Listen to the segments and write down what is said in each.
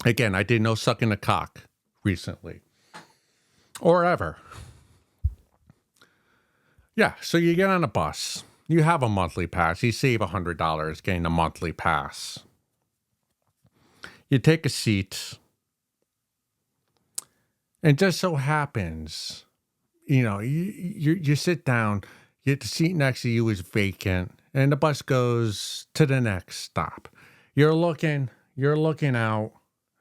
Again, I did no sucking a cock recently or ever. Yeah, so you get on a bus. You have a monthly pass. You save $100 getting a monthly pass. You take a seat, and just so happens, you sit down. The seat next to you is vacant, and the bus goes to the next stop. You're looking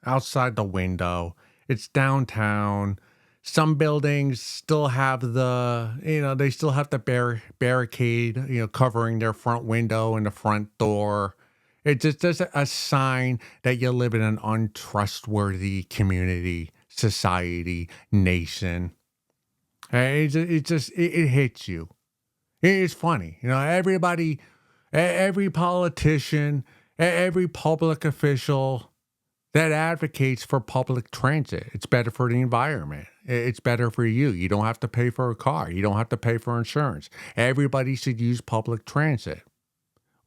outside the window. It's downtown. Some buildings still have they still have the barricade, covering their front window and the front door. It's just a sign that you live in an untrustworthy community, society, nation. It hits you. It's funny. Every politician, every public official that advocates for public transit. It's better for the environment. It's better for you. You don't have to pay for a car. You don't have to pay for insurance. Everybody should use public transit.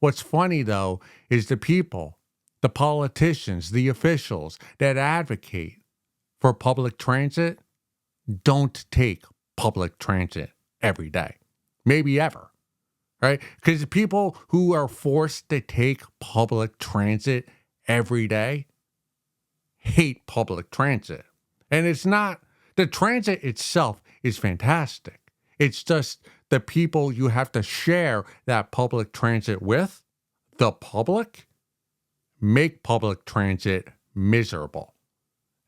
What's funny, though, is the people, the politicians, the officials that advocate for public transit don't take public transit every day, maybe ever, right? Because the people who are forced to take public transit every day hate public transit. And it's not, the transit itself is fantastic. It's just the people you have to share that public transit with, the public, make public transit miserable.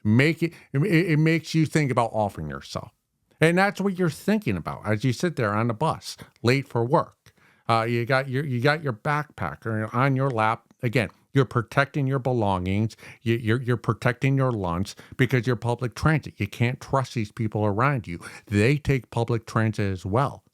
It makes you think about offering yourself. And that's what you're thinking about as you sit there on the bus, late for work. You got your backpack on your lap. Again, you're protecting your belongings. You're protecting your lunch because you're public transit. You can't trust these people around you. They take public transit as well,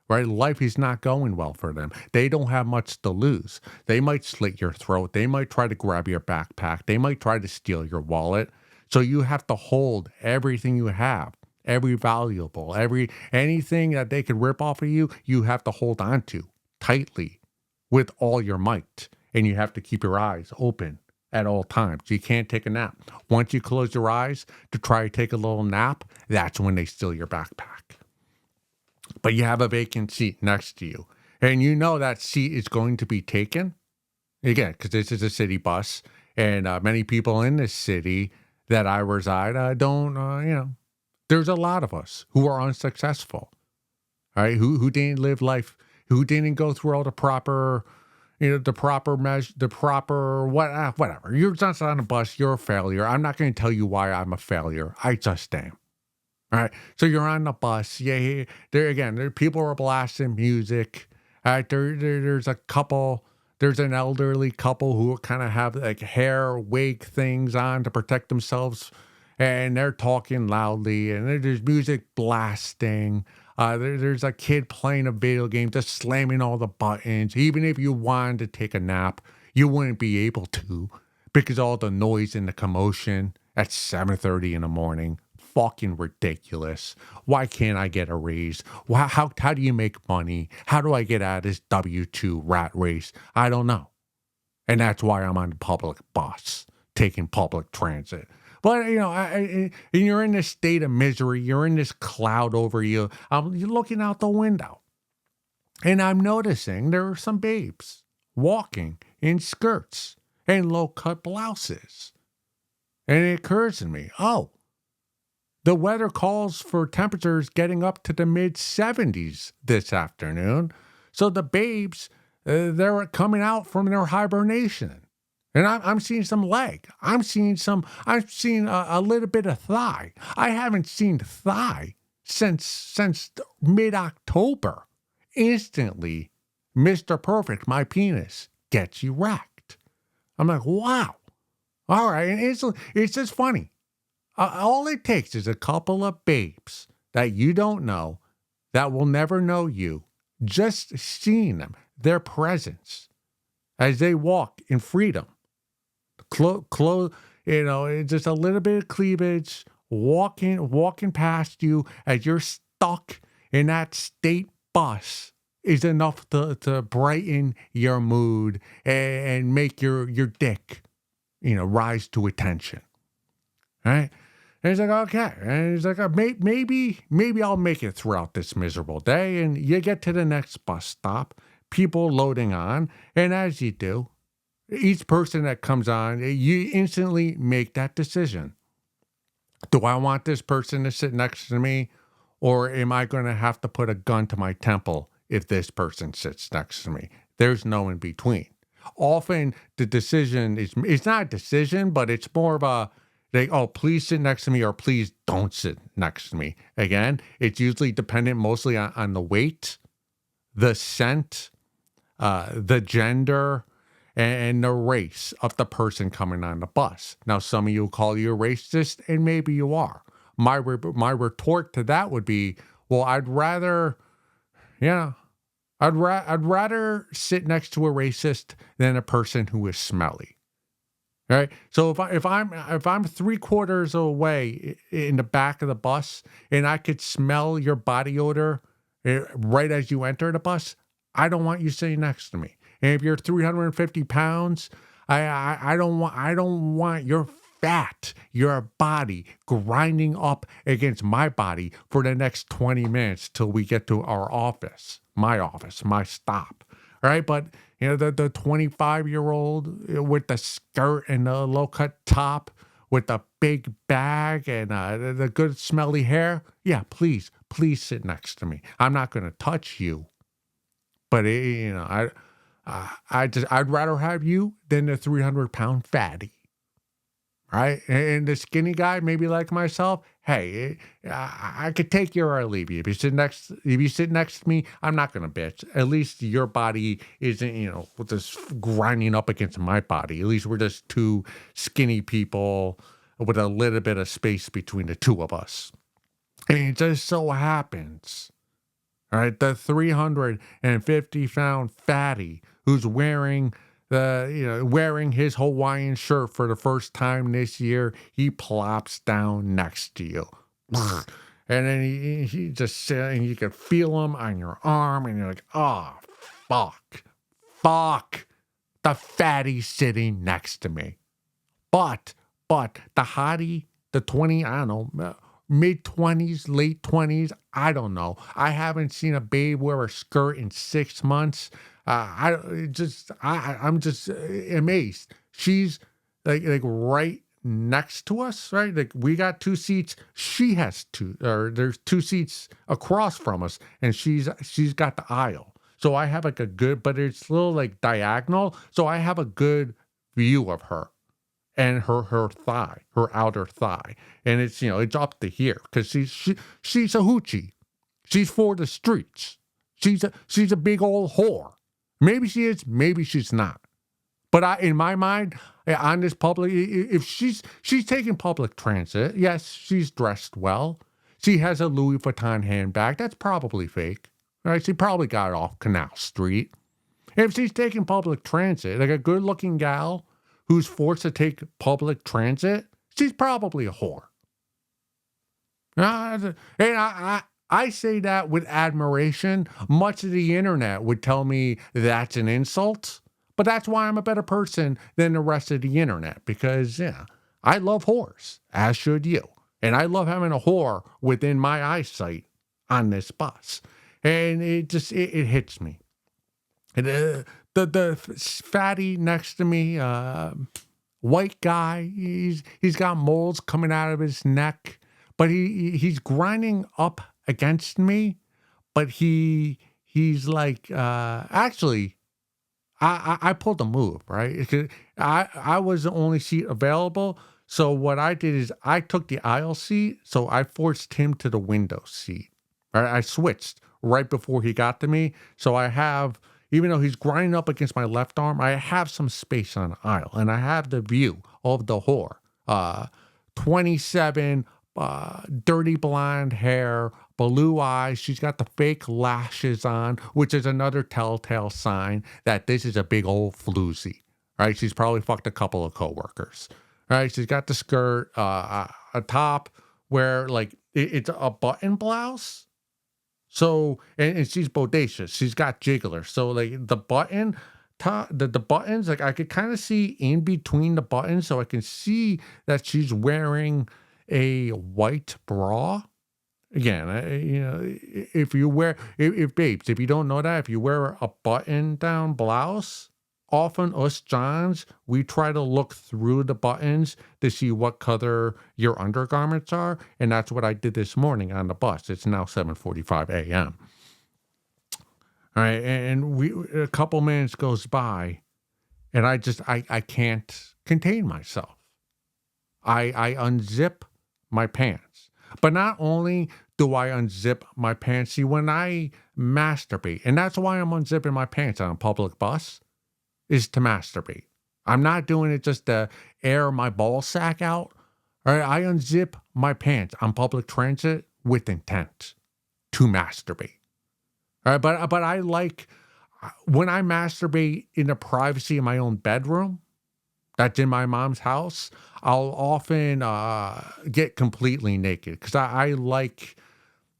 right? Life is not going well for them. They don't have much to lose. They might slit your throat. They might try to grab your backpack. They might try to steal your wallet. So you have to hold everything you have, every valuable, anything that they could rip off of you, you have to hold on to tightly with all your might. And you have to keep your eyes open at all times. You can't take a nap. Once you close your eyes to try to take a little nap, that's when they steal your backpack. But you have a vacant seat next to you. And you know that seat is going to be taken. Again, because this is a city bus. And many people in this city that I reside don't, there's a lot of us who are unsuccessful, right? Who didn't live life, who didn't go through all the proper, the proper measure, the proper whatever. You're just on a bus. You're a failure. I'm not going to tell you why I'm a failure. I just am. All right. So you're on the bus. Yeah. There people are blasting music. There's a couple. There's an elderly couple who kind of have like hair wig things on to protect themselves, and they're talking loudly, and there's music blasting. There's a kid playing a video game, just slamming all the buttons. Even if you wanted to take a nap, you wouldn't be able to because all the noise and the commotion at 7:30 in the morning. Fucking ridiculous. Why can't I get a raise? How do you make money? How do I get out of this W-2 rat race? I don't know. And that's why I'm on the public bus, taking public transit. But, and you're in this state of misery. You're in this cloud over you. You're looking out the window. And I'm noticing there are some babes walking in skirts and low-cut blouses. And it occurs to me, the weather calls for temperatures getting up to the mid-70s this afternoon. So the babes, they're coming out from their hibernation. And I'm seeing some leg. I'm seeing a little bit of thigh. I haven't seen thigh since mid-October. Instantly, Mr. Perfect, my penis, gets erect. I'm like, wow. All right. And it's just funny. All it takes is a couple of babes that you don't know, that will never know you, just seeing them, their presence, as they walk in freedom. Just a little bit of cleavage, walking past you as you're stuck in that state bus is enough to brighten your mood and make your dick, rise to attention. right? And he's like, okay. And he's like, maybe I'll make it throughout this miserable day. And you get to the next bus stop, people loading on. And as you do, each person that comes on, you instantly make that decision. Do I want this person to sit next to me? Or am I going to have to put a gun to my temple if this person sits next to me? There's no in between. Often the decision is, it's not a decision, but it's more of a, like, oh, please sit next to me or please don't sit next to me. Again, it's usually dependent mostly on the weight, the scent, the gender, and the race of the person coming on the bus. Now, some of you call you a racist, and maybe you are. My retort to that would be, well, I'd rather, yeah, I'd rather sit next to a racist than a person who is smelly. Right. So if I'm 3/4 away in the back of the bus and I could smell your body odor right as you enter the bus, I don't want you sitting next to me. And if you're 350 pounds, I don't want your fat, your body grinding up against my body for the next 20 minutes till we get to our office, my stop. Right. But the 25-year-old with the skirt and the low cut top with the big bag and the good smelly hair. Yeah, please sit next to me. I'm not going to touch you, but I'd rather have you than the 300-pound fatty. Right? And the skinny guy, maybe like myself, hey, I could take you or I leave you. If you sit next to me, I'm not gonna bitch. At least your body isn't, with this grinding up against my body. At least we're just two skinny people with a little bit of space between the two of us. And it just so happens, all right, the 350-pound fatty who's wearing his Hawaiian shirt for the first time this year, he plops down next to you. And then he just sits and you can feel him on your arm and you're like, oh, fuck, the fatty sitting next to me. But the hottie, the 20, I don't know, mid-20s, late 20s, I don't know. I haven't seen a babe wear a skirt in 6 months. I'm just amazed. She's like right next to us, right? Like we got 2 seats. She has 2, or there's 2 seats across from us, and she's got the aisle. So I have like a good, but it's a little like diagonal. So I have a good view of her and her thigh, her outer thigh, and it's up to here because she's a hoochie. She's for the streets. She's a big old whore. Maybe she is, maybe she's not. But in my mind, on this public, if she's taking public transit, yes, she's dressed well. She has a Louis Vuitton handbag. That's probably fake. Right? She probably got it off Canal Street. If she's taking public transit, like a good-looking gal who's forced to take public transit, she's probably a whore. And I say that with admiration. Much of the internet would tell me that's an insult, but that's why I'm a better person than the rest of the internet because, I love whores, as should you. And I love having a whore within my eyesight on this bus. And it hits me. And, the fatty next to me, white guy, he's got moles coming out of his neck, but he's grinding up against me, but he's like, actually, I pulled a move, right? I was the only seat available. So what I did is I took the aisle seat. So I forced him to the window seat. Right? I switched right before he got to me. So I have, even though he's grinding up against my left arm, I have some space on the aisle and I have the view of the whore. 27, dirty blonde hair, blue eyes. She's got the fake lashes on, which is another telltale sign that this is a big old floozy, right? She's probably fucked a couple of coworkers, right? She's got the skirt, a top where like it's a button blouse. So, and she's bodacious. She's got jigglers. So like the button the buttons, like I could kind of see in between the buttons, so I can see that she's wearing a white bra. Again, if you wear, if babes, if you don't know that, if you wear a button down blouse, often us Johns, we try to look through the buttons to see what color your undergarments are. And that's what I did this morning on the bus. It's now 7:45 a.m. All right. And a couple minutes goes by and I can't contain myself. I unzip my pants. But not only do I unzip my pants, see, when I masturbate, and that's why I'm unzipping my pants on a public bus, is to masturbate. I'm not doing it just to air my ball sack out. All right, I unzip my pants on public transit with intent to masturbate. All right, but I like when I masturbate in the privacy of my own bedroom, that's in my mom's house, I'll often get completely naked because I like,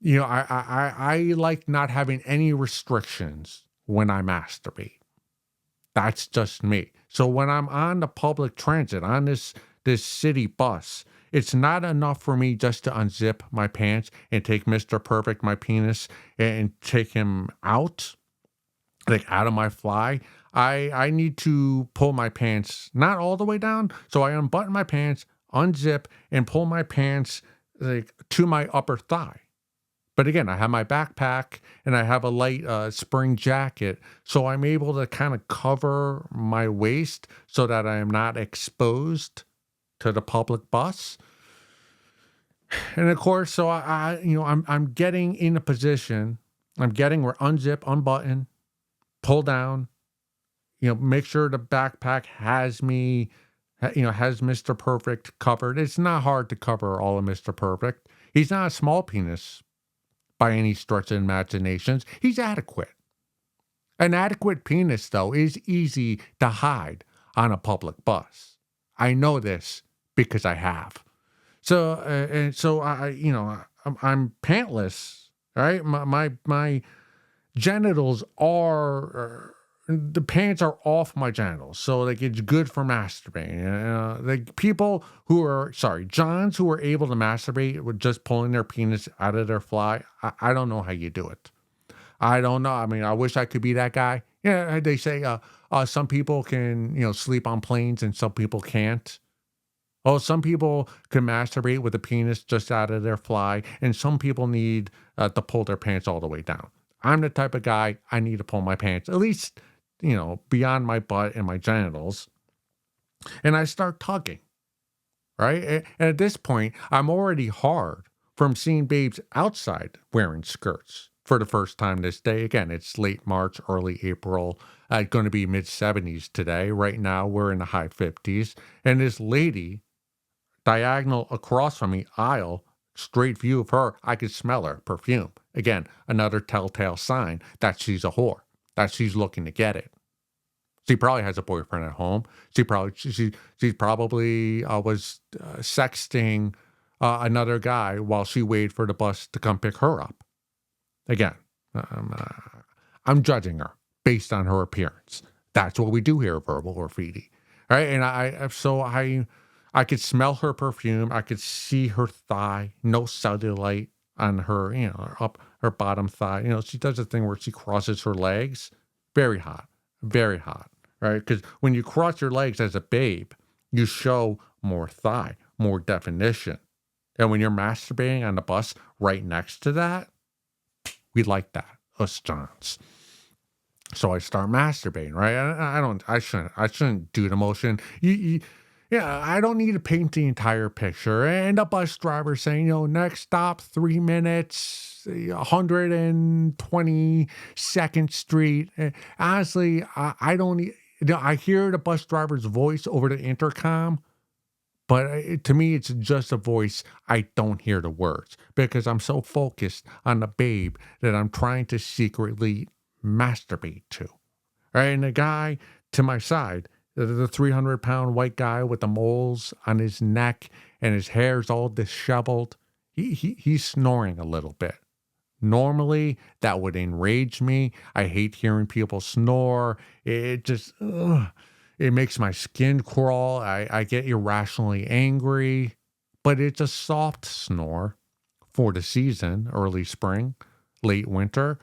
I like not having any restrictions when I masturbate. That's just me. So when I'm on the public transit, on this city bus, it's not enough for me just to unzip my pants and take Mr. Perfect, my penis, and take him out, like out of my fly. I need to pull my pants not all the way down, so I unbutton my pants, unzip, and pull my pants like to my upper thigh. But again, I have my backpack and I have a light spring jacket, so I'm able to kind of cover my waist so that I am not exposed to the public bus. And of course, so I'm getting in a position. I'm getting where unzip, unbutton, pull down. Make sure the backpack has me, has Mr. Perfect covered. It's not hard to cover all of Mr. Perfect. He's not a small penis by any stretch of imaginations. He's adequate. An adequate penis, though, is easy to hide on a public bus. I know this because I have. So, and so I'm pantless, right? My genitals are the pants are off my genitals, so like it's good for masturbating. Like people who are Johns who are able to masturbate with just pulling their penis out of their fly. I don't know how you do it. I don't know. I mean, I wish I could be that guy. Yeah, they say some people can sleep on planes and some people can't. Oh, some people can masturbate with a penis just out of their fly, and some people need to pull their pants all the way down. I'm the type of guy I need to pull my pants, at least, beyond my butt and my genitals. And I start tugging, right? And at this point, I'm already hard from seeing babes outside wearing skirts for the first time this day. Again, it's late March, early April. Going to be mid 70s today. Right now, we're in the high 50s. And this lady diagonal across from me, aisle, straight view of her, I could smell her perfume. Again, another telltale sign that she's a whore, that she's looking to get it. She probably has a boyfriend at home. She probably was sexting another guy while she waited for the bus to come pick her up. Again, I'm judging her based on her appearance. That's what we do here at Verbal Graffiti, right? And I could smell her perfume. I could see her thigh, no cellulite on her, up her bottom thigh. She does a thing where she crosses her legs. Very hot, right? Because when you cross your legs as a babe, you show more thigh, more definition. And when you're masturbating on the bus right next to that, we like that, us Johns. So I start masturbating, right? I shouldn't do the motion. Yeah, I don't need to paint the entire picture. And the bus driver saying, next stop, 3 minutes, 122nd Street. Honestly, I don't need, I hear the bus driver's voice over the intercom, but to me, it's just a voice. I don't hear the words because I'm so focused on the babe that I'm trying to secretly masturbate to. All right, and the guy to my side, the 300-pound white guy with the moles on his neck and his hair's all disheveled, he's snoring a little bit. Normally, that would enrage me. I hate hearing people snore. It just, ugh, it makes my skin crawl. I get irrationally angry, but it's a soft snore for the season, early spring, late winter.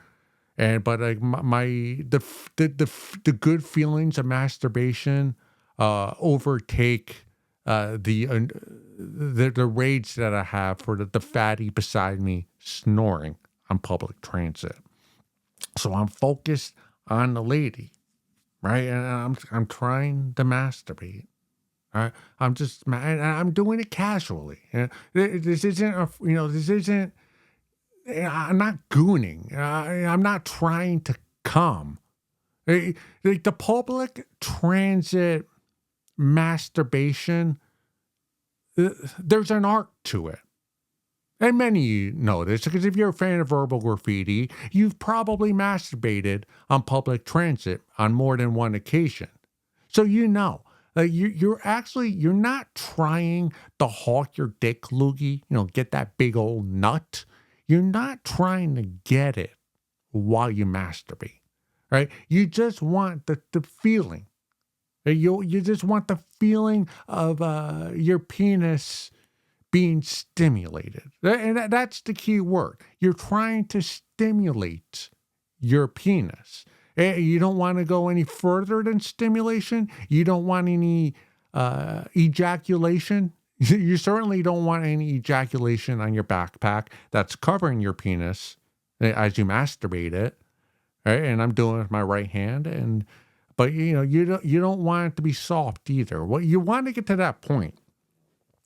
And but like the good feelings of masturbation overtake the rage that I have for the fatty beside me snoring on public transit. So I'm focused on the lady, right? And I'm trying to masturbate. Right? And I'm doing it casually. This isn't this isn't. I'm not gooning. I'm not trying to come. Like the public transit masturbation, there's an art to it. And many of you know this because if you're a fan of verbal graffiti, you've probably masturbated on public transit on more than one occasion. So you know, you're not trying to hawk your dick loogie, get that big old nut. You're not trying to get it while you masturbate, right? You just want the feeling. You just want the feeling of your penis being stimulated. And that's the key word. You're trying to stimulate your penis. You don't want to go any further than stimulation. You don't want any ejaculation. You certainly don't want any ejaculation on your backpack that's covering your penis as you masturbate it. Right? And I'm doing it with my right hand. But you don't want it to be soft either. Well, you want to get to that point.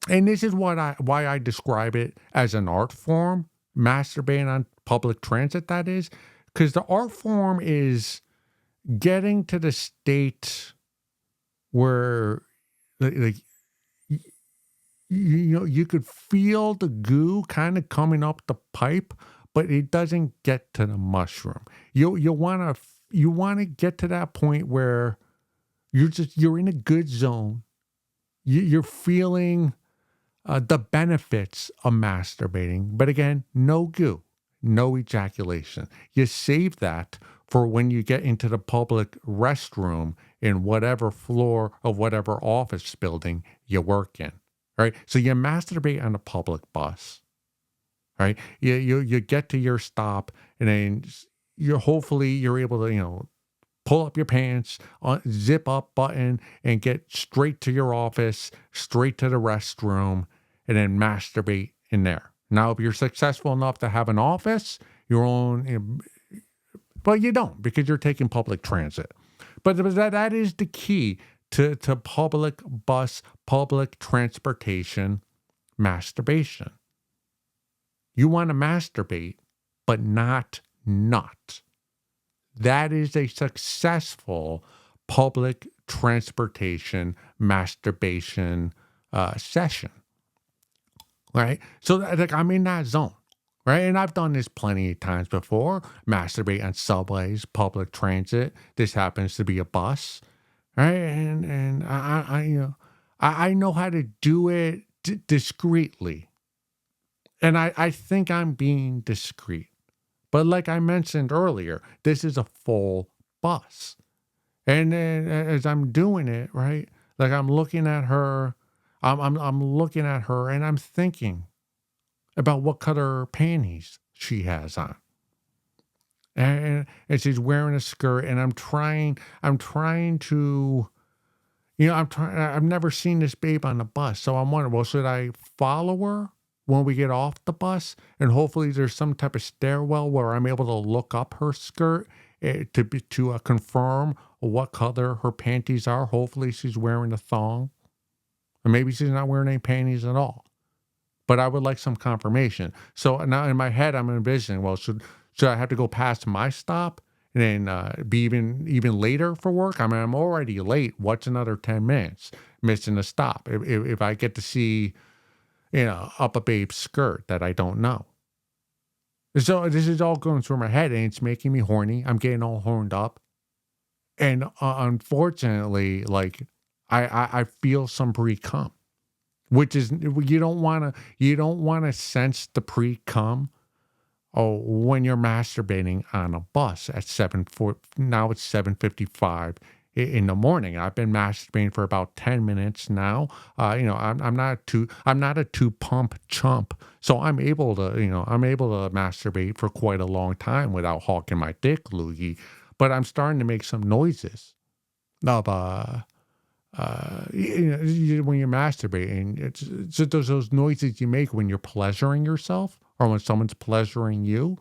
And this is why I describe it as an art form, masturbating on public transit, that is, because the art form is getting to the state where like you could feel the goo kind of coming up the pipe, but it doesn't get to the mushroom. You want to get to that point where you're in a good zone. You're feeling the benefits of masturbating, but again, no goo, no ejaculation. You save that for when you get into the public restroom in whatever floor of whatever office building you work in. Right? So you masturbate on a public bus. Right? You get to your stop, and then hopefully you're able to pull up your pants, zip up button, and get straight to your office, straight to the restroom, and then masturbate in there. Now, if you're successful enough to have an office, your own, well, you don't because you're taking public transit. But that is the key to public bus, public transportation masturbation. You want to masturbate, but not nut. That is a successful public transportation masturbation session, right? So like I'm in that zone, right? And I've done this plenty of times before. Masturbate on subways, public transit. This happens to be a bus, right? And I know how to do it discreetly, and I think I'm being discreet. But like I mentioned earlier, this is a full bus. And then as I'm doing it, right, like I'm looking at her, I'm looking at her and I'm thinking about what color panties she has on. And she's wearing a skirt and I'm trying to, I've never seen this babe on the bus. So I'm wondering, well, should I follow her when we get off the bus? And hopefully there's some type of stairwell where I'm able to look up her skirt to confirm what color her panties are. Hopefully she's wearing a thong. Or maybe she's not wearing any panties at all. But I would like some confirmation. So now in my head, I'm envisioning, well, should I have to go past my stop and then be even later for work? I mean, I'm already late. What's another 10 minutes missing a stop? If I get to see, up a babe's skirt that I don't know. So this is all going through my head and it's making me horny. I'm getting all horned up. And unfortunately, like I feel some pre-cum, which is you don't want to sense the pre-cum Oh, when you're masturbating on a bus at 7:55 in the morning. I've been masturbating for about 10 minutes now. I'm not a two pump chump. So I'm able to masturbate for quite a long time without hawking my dick loogie. But I'm starting to make some noises of, when you're masturbating, it's just those noises you make when you're pleasuring yourself or when someone's pleasuring you,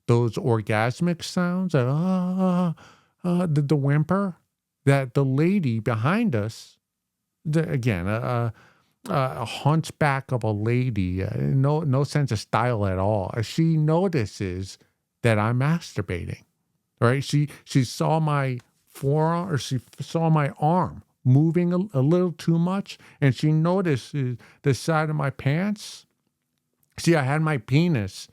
those orgasmic sounds, the whimper that the lady behind us, again, a hunchback of a lady, no sense of style at all. She notices that I'm masturbating, right? She saw my forearm, or she saw my arm moving a little too much, and she noticed the side of my pants. See, I had my penis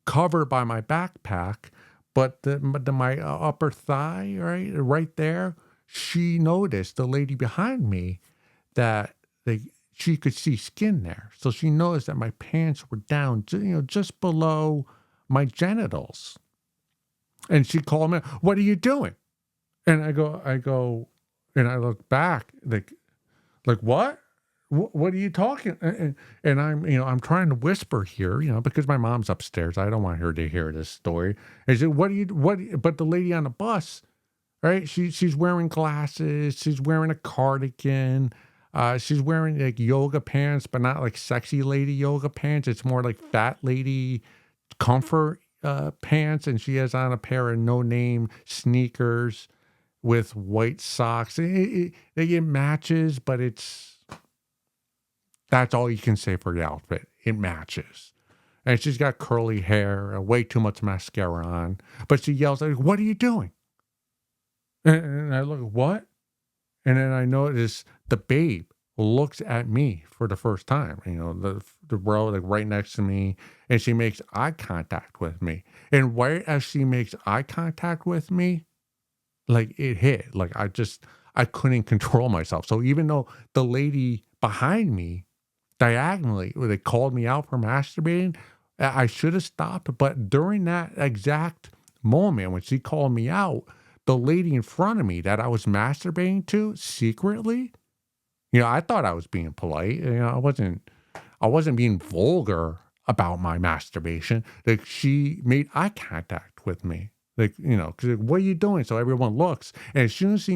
covered by my backpack, but my upper thigh, right there, she noticed, the lady behind me, that she could see skin there. So she noticed that my pants were down, just below my genitals. And she called me, "What are you doing?" And and I look back, like what? What are you talking? And I'm trying to whisper here, because my mom's upstairs. I don't want her to hear this story. I said, "What do you what?" But the lady on the bus, right? She's wearing glasses. She's wearing a cardigan. She's wearing like yoga pants, but not like sexy lady yoga pants. It's more like fat lady comfort pants, and she has on a pair of no name sneakers with white socks. It matches, but that's all you can say for the outfit. It matches. And she's got curly hair, way too much mascara on. But she yells at me, "What are you doing?" And I look, "What?" And then I notice the babe looks at me for the first time, the bro like right next to me, and she makes eye contact with me. And right as she makes eye contact with me, like it hit. Like I couldn't control myself. So even though the lady behind me diagonally, where they called me out for masturbating, I should have stopped. But during that exact moment when she called me out, the lady in front of me that I was masturbating to secretly, I thought I was being polite. I wasn't being vulgar about my masturbation. Like she made eye contact with me. Like, because what are you doing? So everyone looks. And as soon as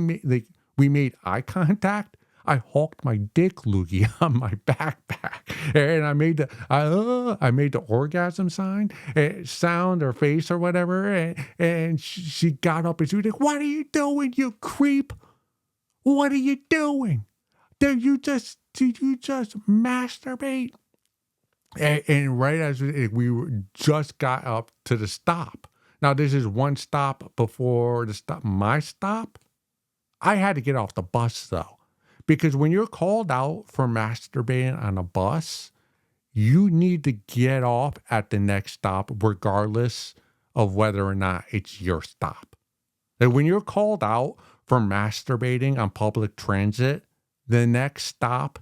we made eye contact, I hawked my dick loogie on my backpack, and I made the orgasm sign, sound or face or whatever, and she got up and she was like, "What are you doing, you creep? What are you doing? Did you just masturbate?" And right as just got up to the stop. Now this is one stop before my stop. I had to get off the bus though, because when you're called out for masturbating on a bus, you need to get off at the next stop, regardless of whether or not it's your stop. And when you're called out for masturbating on public transit, the next stop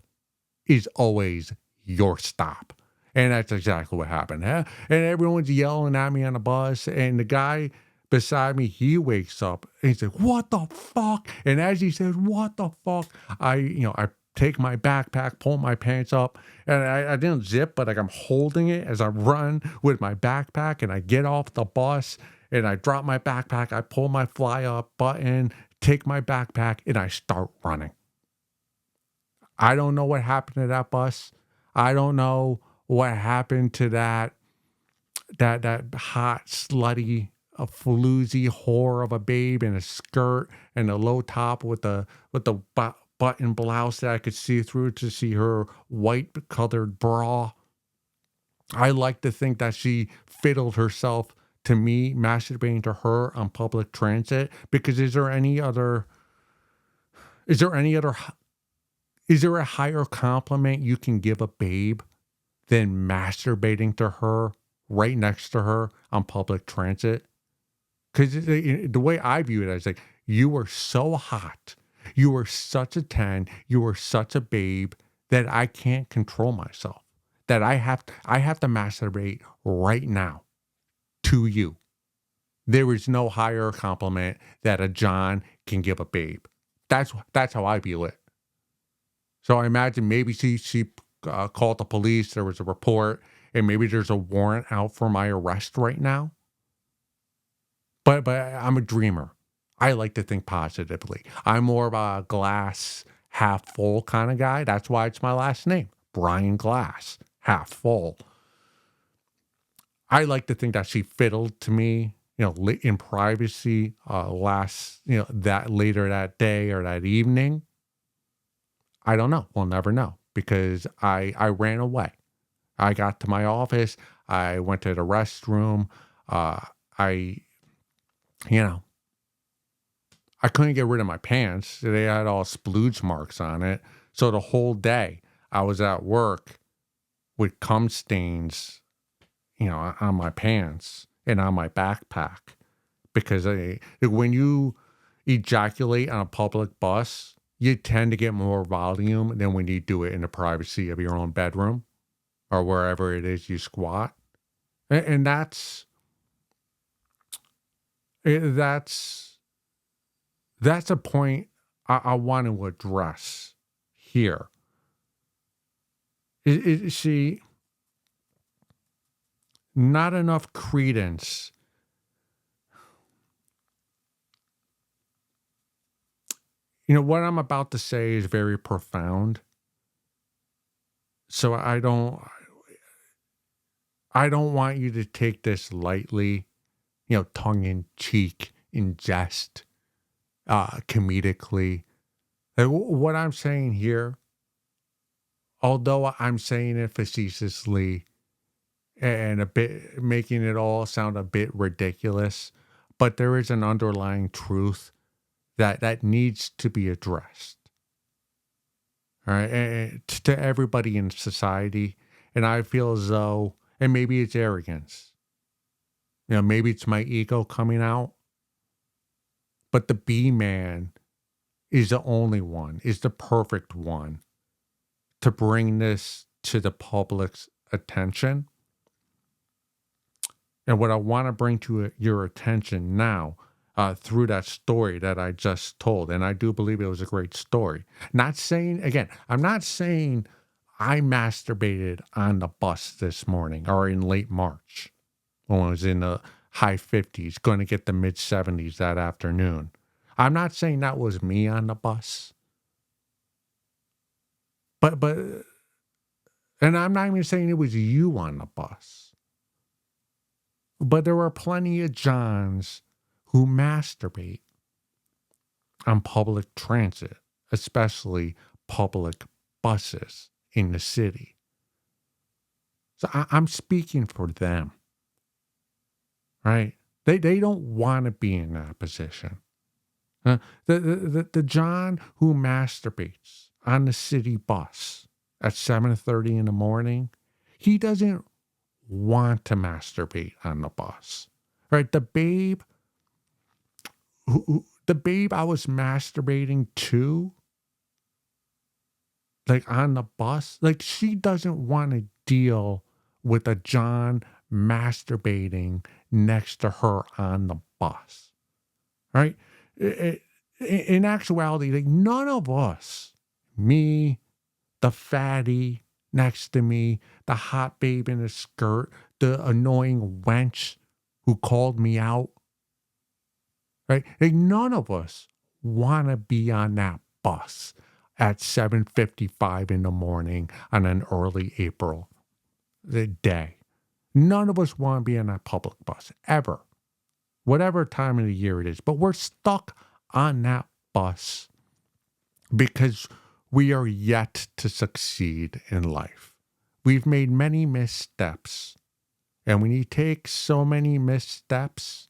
is always your stop. And that's exactly what happened. Huh? And everyone's yelling at me on the bus. And the guy beside me, he wakes up and he's like, "What the fuck?" And as he says, "What the fuck?" I take my backpack, pull my pants up, and I didn't zip, but like I'm holding it as I run with my backpack, and I get off the bus and I drop my backpack. I pull my fly up button, take my backpack, and I start running. I don't know what happened to that bus. I don't know what happened to that hot, slutty, a floozy whore of a babe in a skirt and a low top with the button blouse that I could see through to see her white colored bra. I like to think that she fiddled herself to me masturbating to her on public transit, because is there any other is there a higher compliment you can give a babe than masturbating to her right next to her on public transit? Because the way I view it is like, you were so hot, you were such a 10, you were such a babe that I can't control myself. That I have to masturbate right now. to you. There is no higher compliment that a John can give a babe. That's how I view it. So I imagine maybe she called the police. There was a report, and maybe there's a warrant out for my arrest right now. But I'm a dreamer. I like to think positively. I'm more of a glass half full kind of guy. That's why it's my last name, Brian Glass, half full. I like to think that she fiddled to me, in privacy, that later that day or that evening. I don't know. We'll never know because I ran away. I got to my office. I went to the restroom. I, you know, I couldn't get rid of my pants. They had all splooge marks on it. So the whole day I was at work with cum stains, on my pants and on my backpack because when you ejaculate on a public bus, you tend to get more volume than when you do it in the privacy of your own bedroom or wherever it is you squat. And that's a point I want to address here. See, not enough credence. What I'm about to say is very profound. So I don't want you to take this lightly, tongue in cheek, in jest, comedically. What I'm saying here, although I'm saying it facetiously and a bit making it all sound a bit ridiculous, but there is an underlying truth that needs to be addressed. All right, and to everybody in society, and I feel as though, and maybe it's arrogance, maybe it's my ego coming out, but the B man is the only one, is the perfect one to bring this to the public's attention. And what I want to bring to your attention now, through that story that I just told, and I do believe it was a great story. Not saying, again, I'm not saying I masturbated on the bus this morning or in late March when I was in the high 50s, going to get the mid 70s that afternoon. I'm not saying that was me on the bus. But and I'm not even saying it was you on the bus. But there are plenty of Johns who masturbate on public transit, especially public buses in the city. So I'm speaking for them, right? They don't want to be in that position. The John who masturbates on the city bus at 7:30 in the morning, he doesn't want to masturbate on the bus, right? The babe I was masturbating to, like on the bus, like she doesn't want to deal with a John masturbating next to her on the bus, right? In actuality, like none of us, me, the fatty next to me, the hot babe in a skirt, the annoying wench who called me out, right? Like none of us want to be on that bus at 7:55 in the morning on an early April day. None of us want to be on that public bus ever, whatever time of the year it is. But we're stuck on that bus because we are yet to succeed in life. We've made many missteps. And when you take so many missteps,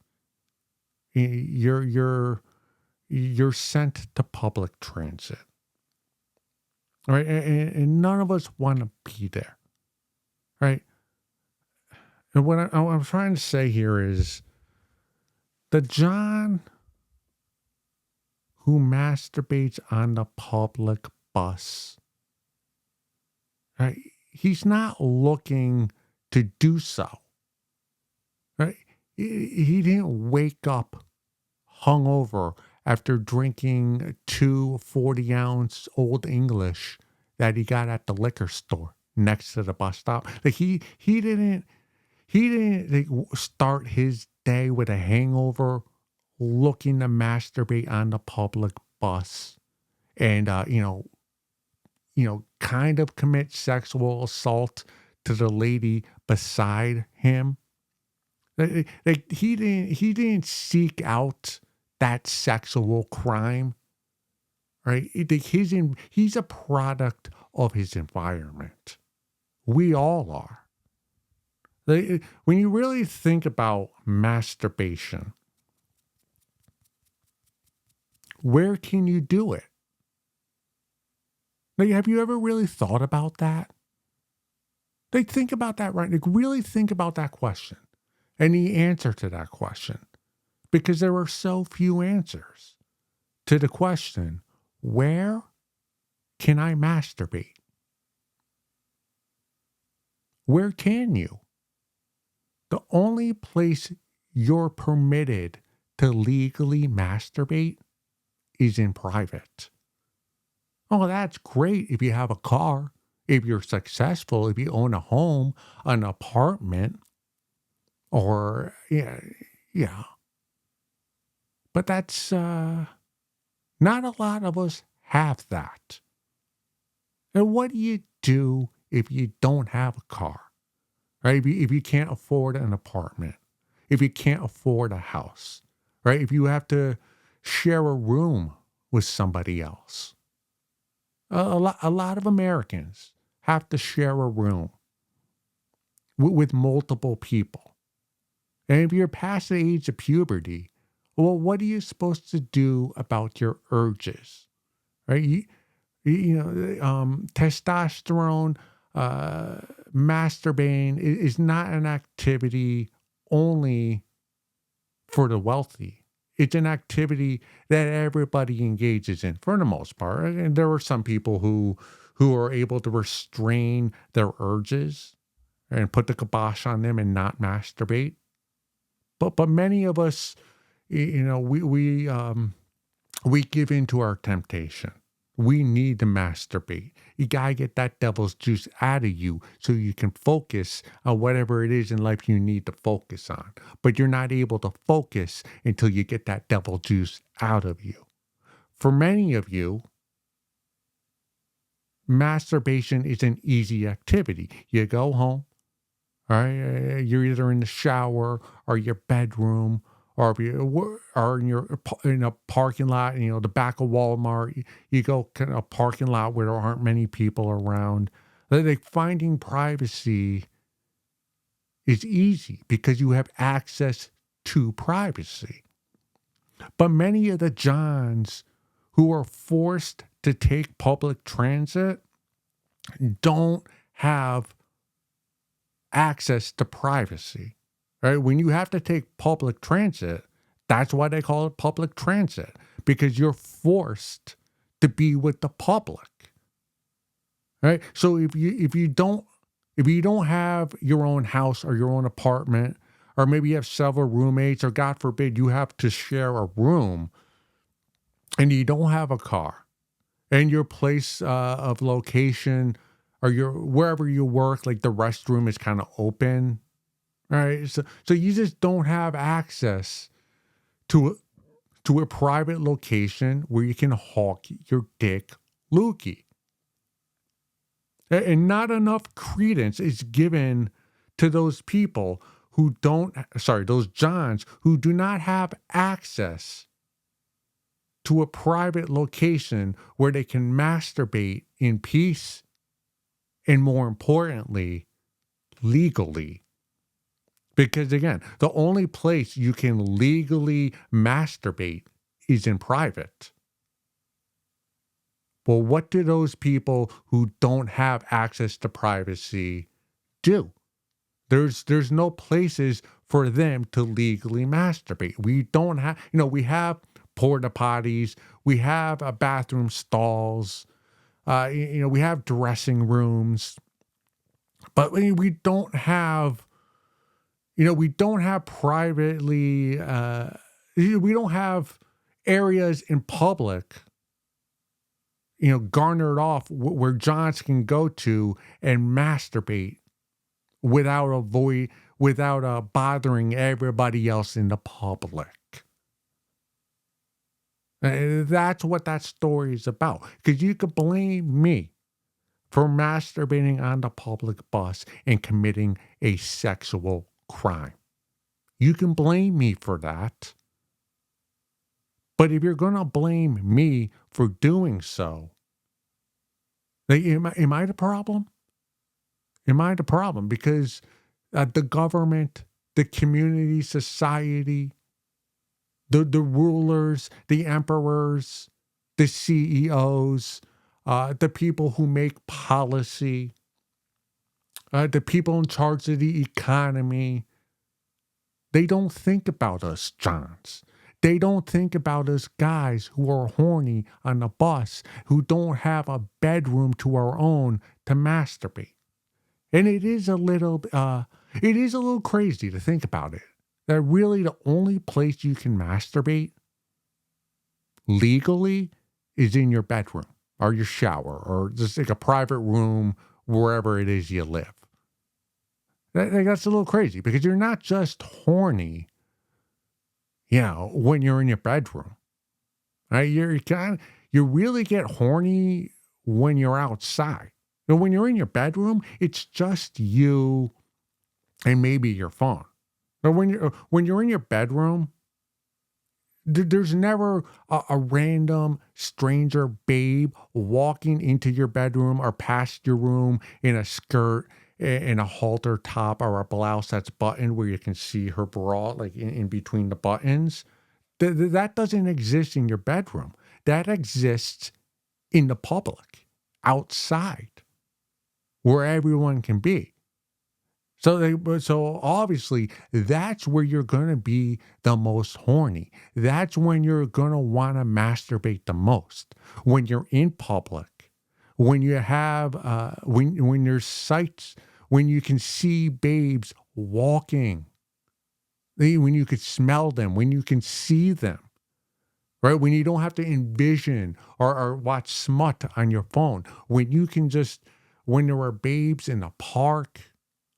you're sent to public transit. Right? And none of us want to be there. Right? And what I'm trying to say here is the John who masturbates on the public bus, right? He's not looking to do so. Right? He didn't wake up hungover after drinking two 40-ounce Old English that he got at the liquor store next to the bus stop. Like he didn't like, start his day with a hangover, looking to masturbate on the public bus, and kind of commit sexual assault to the lady beside him. Like he didn't seek out that sexual crime, right? He's a product of his environment. We all are. When you really think about masturbation, where can you do it? Like, have you ever really thought about that? Like, think about that, right? Like, really think about that question and the answer to that question, because there are so few answers to the question, where can I masturbate? Where can you? The only place you're permitted to legally masturbate is in private. Oh, that's great if you have a car, if you're successful, if you own a home, an apartment, or yeah. But that's not a lot of us have that. And what do you do if you don't have a car? Right? If you can't afford an apartment, if you can't afford a house, right? If you have to share a room with somebody else. A lot of Americans have to share a room with multiple people. And if you're past the age of puberty, well, what are you supposed to do about your urges? Right? Testosterone, masturbating is not an activity only for the wealthy. It's an activity that everybody engages in for the most part. And there are some people who are able to restrain their urges and put the kibosh on them and not masturbate. But many of us, we give in to our temptation. We need to masturbate. You got to get that devil's juice out of you so you can focus on whatever it is in life you need to focus on. But you're not able to focus until you get that devil juice out of you. For many of you, masturbation is an easy activity. You go home, all right? You're either in the shower or your bedroom, or if you are in a parking lot, the back of Walmart. You go to a parking lot where there aren't many people around. Like finding privacy is easy because you have access to privacy. But many of the Johns who are forced to take public transit don't have access to privacy, right? When you have to take public transit, that's why they call it public transit, because you're forced to be with the public, right? So if you don't have your own house or your own apartment, or maybe you have several roommates, or God forbid you have to share a room, and you don't have a car, and your place of location or your wherever you work, like the restroom is kind of open, right? So you just don't have access to a private location where you can hawk your dick loogie. And not enough credence is given to those people those Johns who do not have access to a private location where they can masturbate in peace and, more importantly, legally. Because again, the only place you can legally masturbate is in private. Well, what do those people who don't have access to privacy do? There's no places for them to legally masturbate. We don't have, we have porta potties, we have bathroom stalls, we have dressing rooms, but we don't have We don't have privately, we don't have areas in public, garnered off where Johns can go to and masturbate without bothering everybody else in the public. That's what that story is about. Because you could blame me for masturbating on the public bus and committing a sexual crime. You can blame me for that. But if you're going to blame me for doing so, like, am I the problem? Am I the problem? Because the government, the community, society, the rulers, the emperors, the CEOs, the people who make policy, the people in charge of the economy, they don't think about us, Johns. They don't think about us guys who are horny on the bus, who don't have a bedroom to our own to masturbate. And it is a little crazy to think about it. That really the only place you can masturbate legally is in your bedroom or your shower or just like a private room wherever it is you live. That's a little crazy because you're not just horny, when you're in your bedroom. Right? You really get horny when you're outside. But when you're in your bedroom, it's just you and maybe your phone. But when you're in your bedroom, there's never a random stranger babe walking into your bedroom or past your room in a skirt, in a halter top or a blouse that's buttoned where you can see her bra like in between the buttons. That doesn't exist in your bedroom. That exists in the public, outside, where everyone can be. So obviously, that's where you're going to be the most horny. That's when you're going to want to masturbate the most. When you're in public, when you have, when there's sights, when you can see babes walking, when you can smell them, when you can see them, right? When you don't have to envision or watch smut on your phone, when there are babes in the park,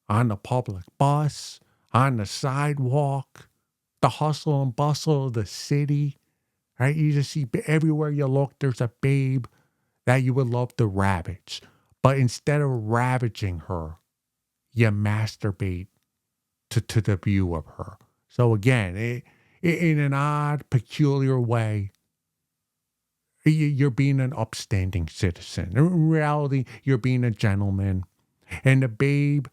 on the public bus, on the sidewalk, the hustle and bustle of the city, right? You just see everywhere you look, there's a babe that you would love to ravage. But instead of ravaging her, you masturbate to the view of her. So again, in an odd, peculiar way, you're being an upstanding citizen. In reality, you're being a gentleman. And the babe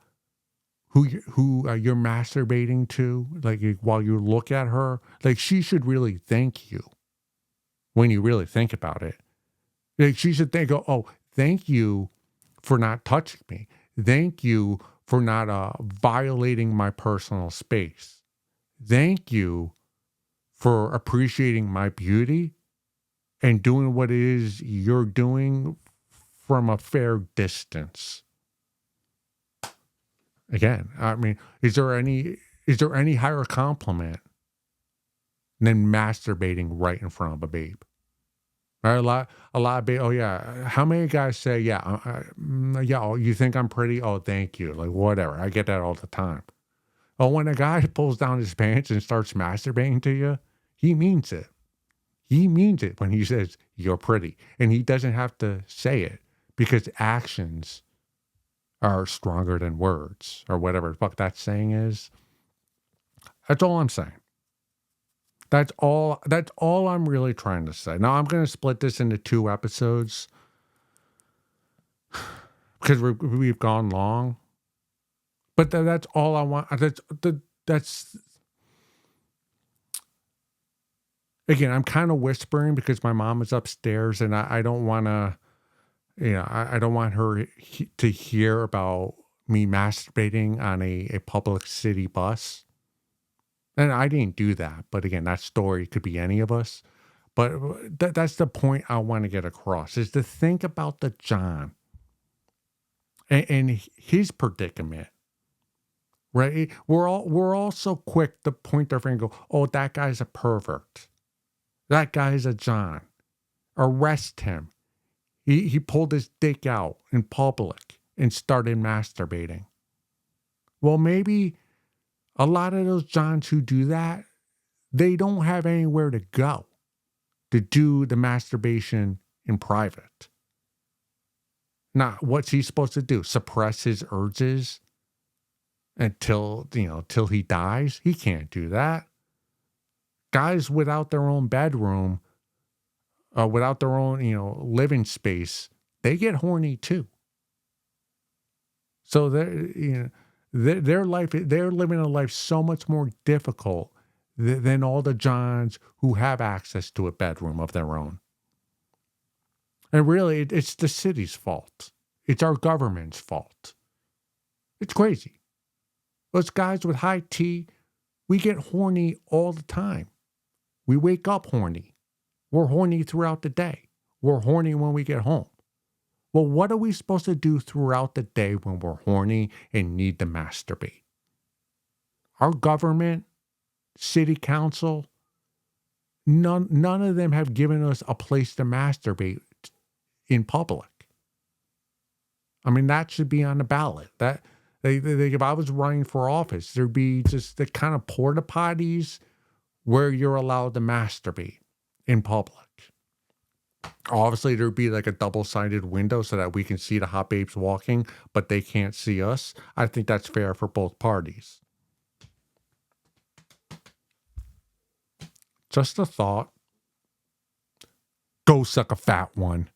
who you're masturbating to, like while you look at her, like she should really thank you when you really think about it. Like she should oh, thank you for not touching me. Thank you for not violating my personal space. Thank you for appreciating my beauty and doing what it is you're doing from a fair distance. Again, I mean, is there any higher compliment than masturbating right in front of a babe? Right? A lot of babe. Oh yeah. How many guys say, yeah, yeah. Oh, you think I'm pretty? Oh, thank you. Like whatever. I get that all the time. Oh, when a guy pulls down his pants and starts masturbating to you, he means it. He means it when he says you're pretty, and he doesn't have to say it because actions are stronger than words or whatever the fuck that saying is. That's all I'm saying. That's all I'm really trying to say. Now I'm going to split this into 2 episodes because we've gone long. But that's all I want. That's again, I'm kind of whispering because my mom is upstairs and I don't want to, I don't want her to hear about me masturbating on a public city bus. And I didn't do that. But again, that story could be any of us. But that's the point I want to get across is to think about the John and his predicament right? We're all so quick to point our finger and go, oh, that guy's a pervert. That guy's a John. Arrest him. He pulled his dick out in public and started masturbating. Well, maybe a lot of those Johns who do that, they don't have anywhere to go to do the masturbation in private. Now, what's he supposed to do? Suppress his urges till he dies? He can't do that. Guys without their own bedroom, without their own, living space, they get horny too. So their life, they're living a life so much more difficult than all the Johns who have access to a bedroom of their own. And really, it's the city's fault. It's our government's fault. It's crazy. Us guys with high T, we get horny all the time. We wake up horny. We're horny throughout the day. We're horny when we get home. Well, what are we supposed to do throughout the day when we're horny and need to masturbate? Our government, city council, none of them have given us a place to masturbate in public. I mean, that should be on the ballot. That if I was running for office, there'd be just the kind of porta potties where you're allowed to masturbate in public. Obviously, there'd be like a double-sided window so that we can see the hot babes walking, but they can't see us. I think that's fair for both parties. Just a thought. Go suck a fat one.